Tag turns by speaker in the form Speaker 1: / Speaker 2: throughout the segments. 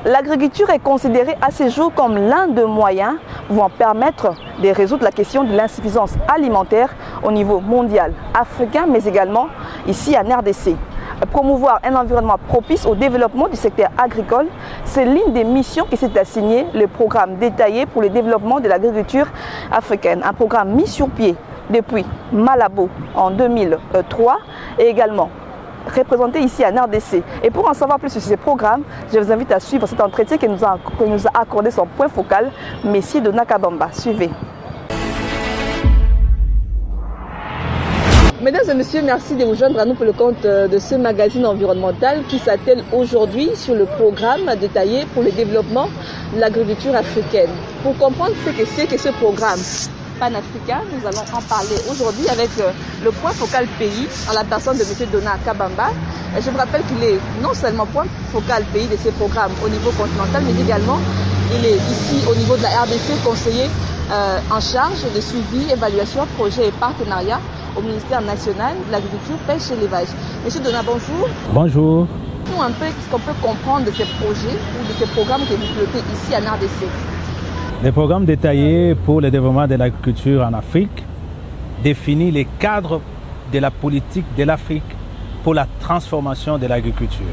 Speaker 1: L'agriculture est considérée à ce jour comme l'un des moyens pouvant permettre de résoudre la question de l'insuffisance alimentaire au niveau mondial, africain, mais également ici en RDC. Promouvoir un environnement propice au développement du secteur agricole, c'est l'une des missions qui s'est assignée le programme détaillé pour le développement de l'agriculture africaine. Un programme mis sur pied depuis Malabo en 2003 et également représenté ici à RDC. Et pour en savoir plus sur ce programme, je vous invite à suivre cet entretien que nous a accordé son point focal, Messier Donat Kabamba. Suivez. Mesdames et messieurs, merci de vous joindre à nous pour le compte de ce magazine environnemental qui s'attelle aujourd'hui sur le programme détaillé pour le développement de l'agriculture africaine. Pour comprendre ce que c'est que ce programme panafricain, nous allons en parler aujourd'hui avec le point focal pays en la personne de M. Donat Kabamba. Je vous rappelle qu'il est non seulement point focal pays de ces programmes au niveau continental, mais également il est ici au niveau de la RDC conseiller en charge de suivi, évaluation, projet et partenariat au ministère national de l'agriculture, pêche et l'élevage. Monsieur Donat, bonjour.
Speaker 2: Bonjour.
Speaker 1: Dites-nous un peu ce qu'on peut comprendre de ces projets ou de ces programmes que vous pilotez ici en RDC.
Speaker 2: Les programmes détaillés pour le développement de l'agriculture en Afrique définissent les cadres de la politique de l'Afrique pour la transformation de l'agriculture.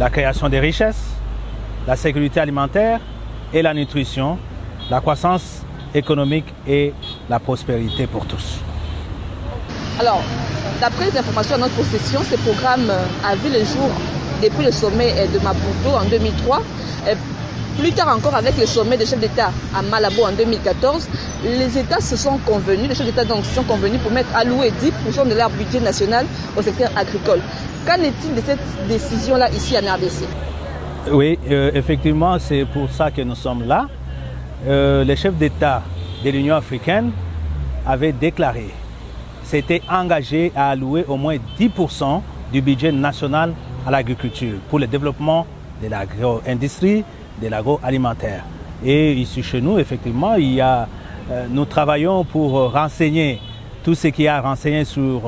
Speaker 2: La création des richesses, la sécurité alimentaire et la nutrition, la croissance économique et la prospérité pour tous.
Speaker 1: Alors, d'après les informations à notre possession, ce programme a vu le jour depuis le sommet de Maputo en 2003. Plus tard encore, avec le sommet des chefs d'État à Malabo en 2014, les États se sont convenus, les chefs d'État donc se sont convenus pour allouer 10% de leur budget national au secteur agricole. Qu'en est-il de cette décision-là ici en RDC?
Speaker 2: Oui, effectivement, c'est pour ça que nous sommes là. Les chefs d'État de l'Union africaine avaient déclaré, s'étaient engagés à allouer au moins 10% du budget national à l'agriculture pour le développement de l'agro-industrie, de l'agroalimentaire. Et ici chez nous, effectivement, nous travaillons pour renseigner tout ce qu'il y a à renseigner sur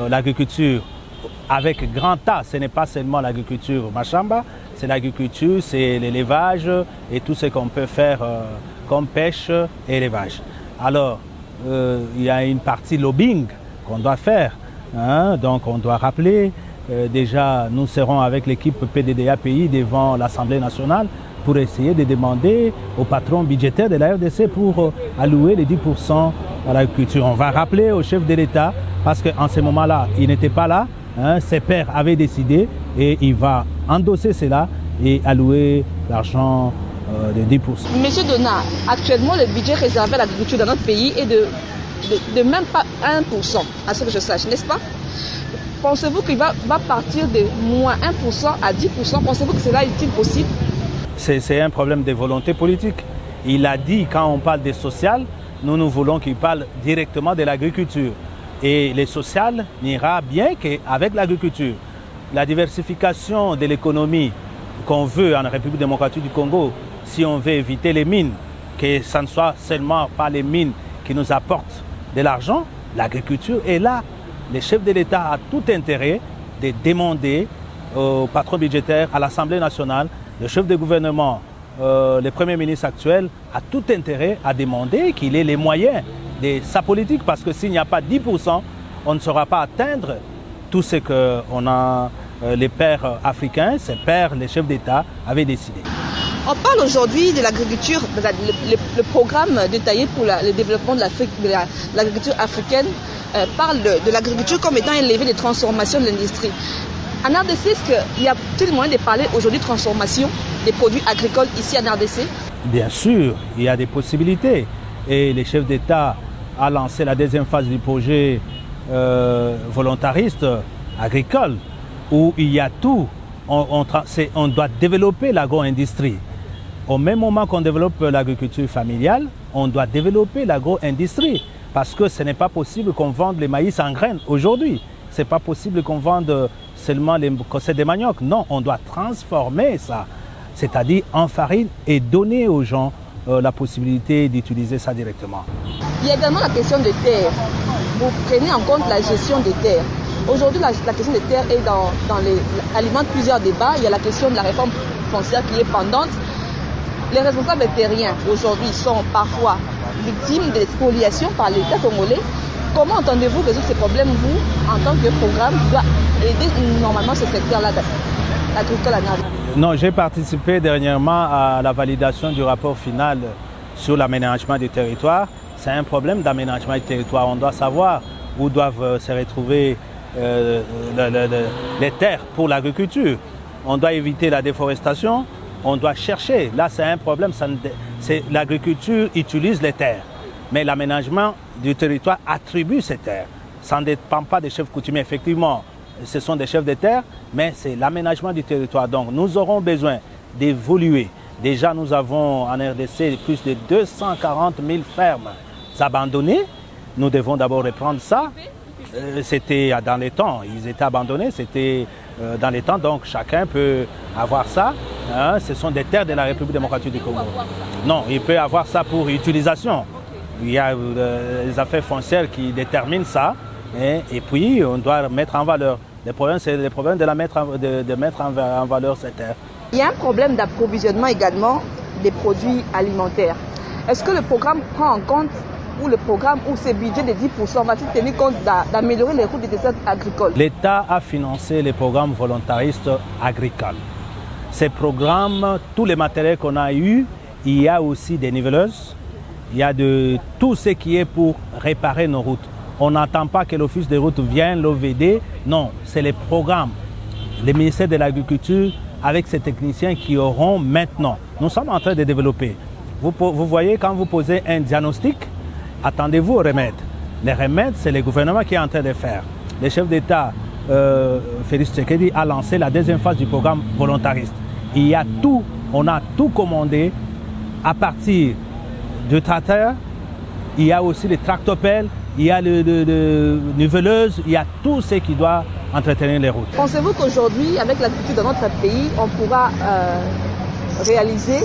Speaker 2: l'agriculture avec grand A. Ce n'est pas seulement l'agriculture Machamba, c'est l'agriculture, c'est l'élevage et tout ce qu'on peut faire comme pêche et élevage. Alors, il y a une partie lobbying qu'on doit faire. Donc, on doit rappeler. Déjà, nous serons avec l'équipe PDDA-Pays devant l'Assemblée nationale pour essayer de demander au patron budgétaire de la RDC pour allouer les 10% à l'agriculture. On va rappeler au chef de l'État parce qu'en ce moment-là, il n'était pas là. Ses pairs avaient décidé et il va endosser cela et allouer l'argent de 10%.
Speaker 1: Monsieur Donat, actuellement, le budget réservé à l'agriculture dans notre pays est de même pas 1%, à ce que je sache, n'est-ce pas? Pensez-vous qu'il va partir de moins 1% à 10%? Pensez-vous que cela est-il possible?
Speaker 2: C'est un problème de volonté politique. Il a dit, quand on parle des social, nous voulons qu'il parle directement de l'agriculture. Et le social n'ira bien qu'avec l'agriculture. La diversification de l'économie qu'on veut en République démocratique du Congo, si on veut éviter les mines, que ce ne soit seulement pas les mines qui nous apportent de l'argent, l'agriculture est là. Le chef de l'État a tout intérêt de demander au patron budgétaire, à l'Assemblée nationale, le chef de gouvernement, le Premier ministre actuel, a tout intérêt à demander qu'il ait les moyens de sa politique, parce que s'il n'y a pas 10%, on ne saura pas atteindre tout ce que les pères africains, ces pères, les chefs d'État avaient décidé.
Speaker 1: On parle aujourd'hui de l'agriculture, le programme détaillé pour le développement de l'agriculture africaine parle de l'agriculture comme étant un levier de transformation de l'industrie. En RDC, est-ce qu'il y a tout le moyen de parler aujourd'hui de transformation des produits agricoles ici en RDC?
Speaker 2: Bien sûr, il y a des possibilités. Et les chefs d'État ont lancé la deuxième phase du projet volontariste agricole, où il y a tout. On doit développer l'agro-industrie. Au même moment qu'on développe l'agriculture familiale, on doit développer l'agro-industrie. Parce que ce n'est pas possible qu'on vende les maïs en graines aujourd'hui. Ce n'est pas possible qu'on vende seulement les cossets de manioc. Non, on doit transformer ça, c'est-à-dire en farine et donner aux gens la possibilité d'utiliser ça directement.
Speaker 1: Il y a également la question des terres. Vous prenez en compte la gestion des terres. Aujourd'hui, la question des terres alimente plusieurs débats. Il y a la question de la réforme foncière qui est pendante. Les responsables terriens aujourd'hui sont parfois victimes de spoliation par l'État congolais. Comment entendez-vous résoudre ces problèmes, vous, en tant que programme qui doit aider normalement ce secteur-là, l'agriculture anarchique?
Speaker 2: Non, j'ai participé dernièrement à la validation du rapport final sur l'aménagement du territoire. C'est un problème d'aménagement du territoire. On doit savoir où doivent se retrouver les terres pour l'agriculture. On doit éviter la déforestation. On doit chercher. Là, c'est un problème. L'agriculture utilise les terres. Mais l'aménagement du territoire attribue ces terres. Ça ne dépend pas des chefs coutumiers. Effectivement, ce sont des chefs de terre, mais c'est l'aménagement du territoire. Donc, nous aurons besoin d'évoluer. Déjà, nous avons en RDC plus de 240 000 fermes abandonnées. Nous devons d'abord reprendre ça. C'était dans les temps. Ils étaient abandonnés. C'était dans les temps. Donc, chacun peut avoir ça. Hein. Ce sont des terres de la République démocratique du Congo. Non, il peut avoir ça pour utilisation. Il y a les affaires foncières qui déterminent ça. Et puis, on doit mettre en valeur. Le problème, c'est le problème de mettre en valeur ces terres.
Speaker 1: Il y a un problème d'approvisionnement également des produits alimentaires. Est-ce que le programme prend en compte, ou le programme, ou ce budget de 10%, va-t-il tenir compte d'améliorer les routes des desserts agricoles?
Speaker 2: L'État a financé les programmes volontaristes agricoles. Ces programmes, tous les matériels qu'on a eus, il y a aussi des niveleuses, il y a de tout ce qui est pour réparer nos routes. On n'attend pas que l'Office des routes vienne, l'OVD. Non, c'est les programmes. Le ministère de l'Agriculture, avec ces techniciens qui auront maintenant. Nous sommes en train de développer. Vous voyez, quand vous posez un diagnostic, attendez-vous aux remèdes. Les remèdes, c'est le gouvernement qui est en train de faire. Le chef d'État, Félix Tshisekedi, a lancé la deuxième phase du programme volontariste. Il y a tout, on a tout commandé à partir du tracteur. Il y a aussi les tractopelles, il y a le niveleuse, il y a tout ce qui doit entretenir les routes.
Speaker 1: Pensez-vous qu'aujourd'hui, avec l'agriculture dans notre pays, on pourra réaliser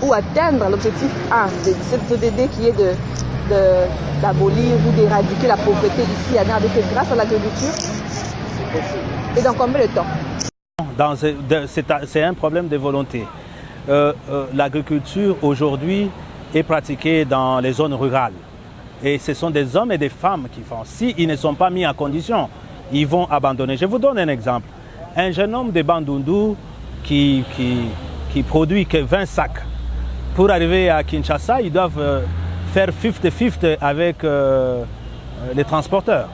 Speaker 1: ou atteindre l'objectif 1 de cette ODD qui est d'abolir ou d'éradiquer la pauvreté ici à RDC grâce à l'agriculture? Et dans combien de temps?
Speaker 2: C'est un problème de volonté. L'agriculture aujourd'hui est pratiquée dans les zones rurales. Et ce sont des hommes et des femmes qui font. S'ils ne sont pas mis en condition, ils vont abandonner. Je vous donne un exemple. Un jeune homme de Bandundu qui produit que 20 sacs. Pour arriver à Kinshasa, ils doivent faire 50-50 avec les transporteurs.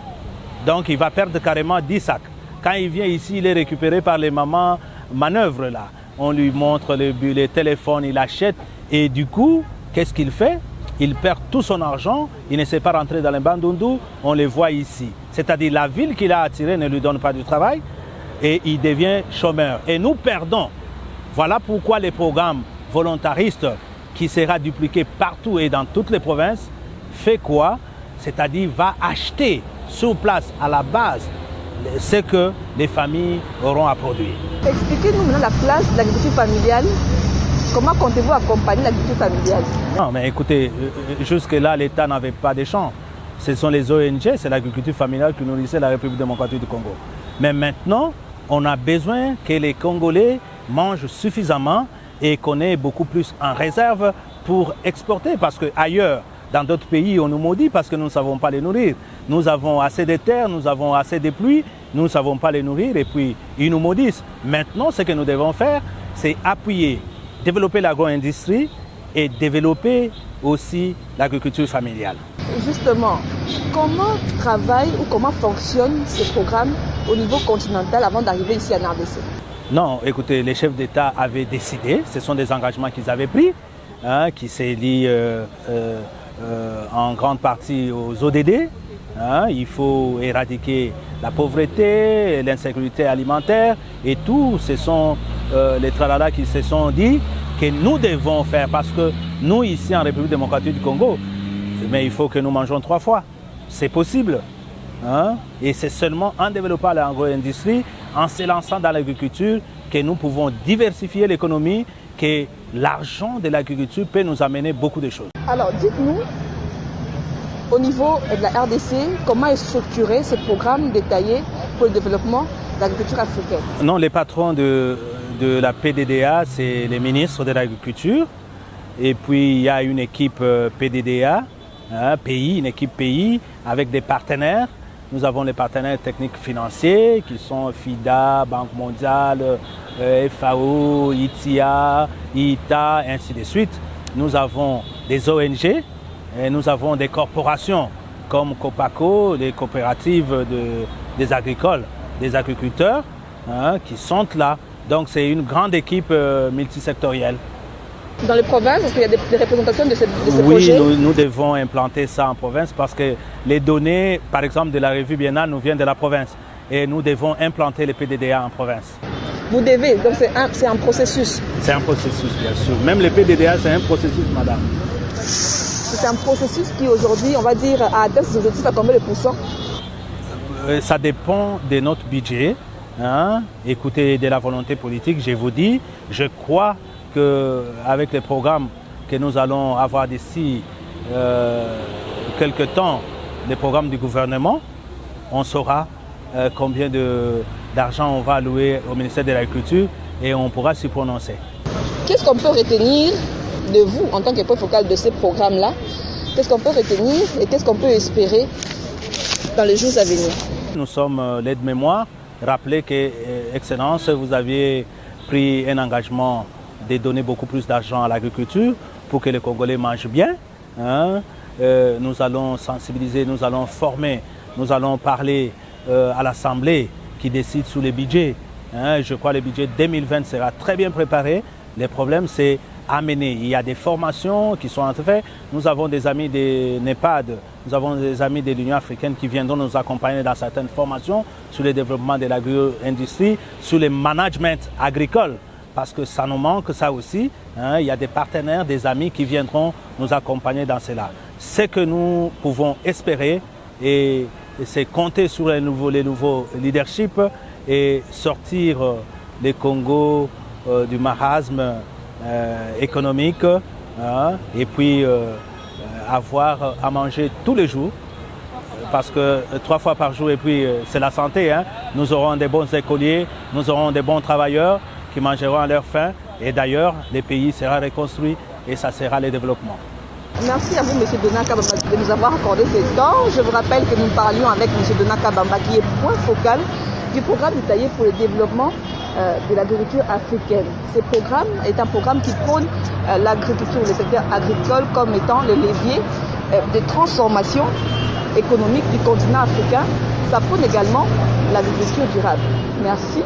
Speaker 2: Donc il va perdre carrément 10 sacs. Quand il vient ici, il est récupéré par les mamans manœuvres là. On lui montre les téléphones, il achète. Et du coup, qu'est-ce qu'il fait? Il perd tout son argent, il ne sait pas rentrer dans les Bandundu, on les voit ici. C'est-à-dire la ville qu'il a attirée ne lui donne pas du travail et il devient chômeur. Et nous perdons. Voilà pourquoi les programmes volontaristes qui sera dupliqué partout et dans toutes les provinces fait quoi? C'est-à-dire va acheter sur place à la base ce que les familles auront à produire.
Speaker 1: Expliquez-nous maintenant la place de l'agriculture familiale. Comment comptez-vous accompagner l'agriculture familiale?
Speaker 2: Non, mais écoutez, jusque-là, l'État n'avait pas de champs. Ce sont les ONG, c'est l'agriculture familiale qui nourrissait la République démocratique du Congo. Mais maintenant, on a besoin que les Congolais mangent suffisamment et qu'on ait beaucoup plus en réserve pour exporter. Parce qu'ailleurs, dans d'autres pays, on nous maudit parce que nous ne savons pas les nourrir. Nous avons assez de terres, nous avons assez de pluie, nous ne savons pas les nourrir et puis ils nous maudissent. Maintenant, ce que nous devons faire, c'est appuyer, développer l'agro-industrie et développer aussi l'agriculture familiale.
Speaker 1: Justement, comment travaille ou comment fonctionne ce programme au niveau continental avant d'arriver ici à RDC?
Speaker 2: Non, écoutez, les chefs d'État avaient décidé, ce sont des engagements qu'ils avaient pris, qui se lient en grande partie aux ODD. Il faut éradiquer la pauvreté, l'insécurité alimentaire et tout. Ce sont les tralala qui se sont dit que nous devons faire parce que nous, ici en République démocratique du Congo, mais il faut que nous mangeons 3 fois. C'est possible. Et c'est seulement en développant l'agro-industrie, en se lançant dans l'agriculture, que nous pouvons diversifier l'économie, que l'argent de l'agriculture peut nous amener beaucoup de choses.
Speaker 1: Alors, dites-nous, au niveau de la RDC, comment est structuré ce programme détaillé pour le développement de l'agriculture africaine?
Speaker 2: Non, les patrons de de la PDDA, c'est les ministres de l'Agriculture. Et puis il y a une équipe PDDA, pays, une équipe pays avec des partenaires. Nous avons les partenaires techniques financiers qui sont FIDA, Banque mondiale, FAO, ITIA, IITA, ainsi de suite. Nous avons des ONG et nous avons des corporations comme Copaco, les coopératives des agriculteurs qui sont là. Donc c'est une grande équipe multisectorielle.
Speaker 1: Dans les provinces, est-ce qu'il y a des représentations de ces
Speaker 2: projets?
Speaker 1: Oui,
Speaker 2: nous devons implanter ça en province parce que les données, par exemple, de la revue biennale nous viennent de la province. Et nous devons implanter les PDDA en province.
Speaker 1: Vous devez, donc c'est un processus.
Speaker 2: C'est un processus, bien sûr. Même les PDDA, c'est un processus, madame.
Speaker 1: C'est un processus qui aujourd'hui, on va dire, a atteint ses objectifs à combien de pourcents?
Speaker 2: Ça dépend de notre budget. Écoutez, de la volonté politique, je vous dis, je crois qu'avec les programmes que nous allons avoir d'ici quelques temps, les programmes du gouvernement, on saura combien d'argent on va allouer au ministère de l'Agriculture et on pourra s'y prononcer.
Speaker 1: Qu'est-ce qu'on peut retenir de vous en tant que point focal de ces programmes-là? Qu'est-ce qu'on peut retenir et qu'est-ce qu'on peut espérer dans les jours à venir?
Speaker 2: Nous sommes l'aide-mémoire. Rappelez que, Excellence, vous aviez pris un engagement de donner beaucoup plus d'argent à l'agriculture pour que les Congolais mangent bien. Nous allons sensibiliser, nous allons former, nous allons parler à l'Assemblée qui décide sur les budgets. Je crois que le budget 2020 sera très bien préparé. Le problème, c'est amener. Il y a des formations qui sont en train. Nous avons des amis des NEPAD, nous avons des amis de l'Union africaine qui viendront nous accompagner dans certaines formations sur le développement de l'agro-industrie, sur le management agricole. Parce que ça nous manque, ça aussi. Il y a des partenaires, des amis qui viendront nous accompagner dans cela. Ce que nous pouvons espérer, et c'est compter sur les nouveaux leaderships et sortir le Congo du marasme économique et puis avoir à manger tous les jours. Parce que 3 fois par jour, et puis c'est la santé. Nous aurons des bons écoliers, nous aurons des bons travailleurs qui mangeront à leur faim. Et d'ailleurs, le pays sera reconstruit et ça sera le développement.
Speaker 1: Merci à vous, M. Donald Kabamba, de nous avoir accordé ce temps. Je vous rappelle que nous parlions avec M. Donald Kabamba, qui est point focal du programme détaillé pour le développement de l'agriculture africaine. Ce programme est un programme qui prône l'agriculture, le secteur agricole comme étant le levier de transformation économique du continent africain. Ça prône également l'agriculture durable. Merci.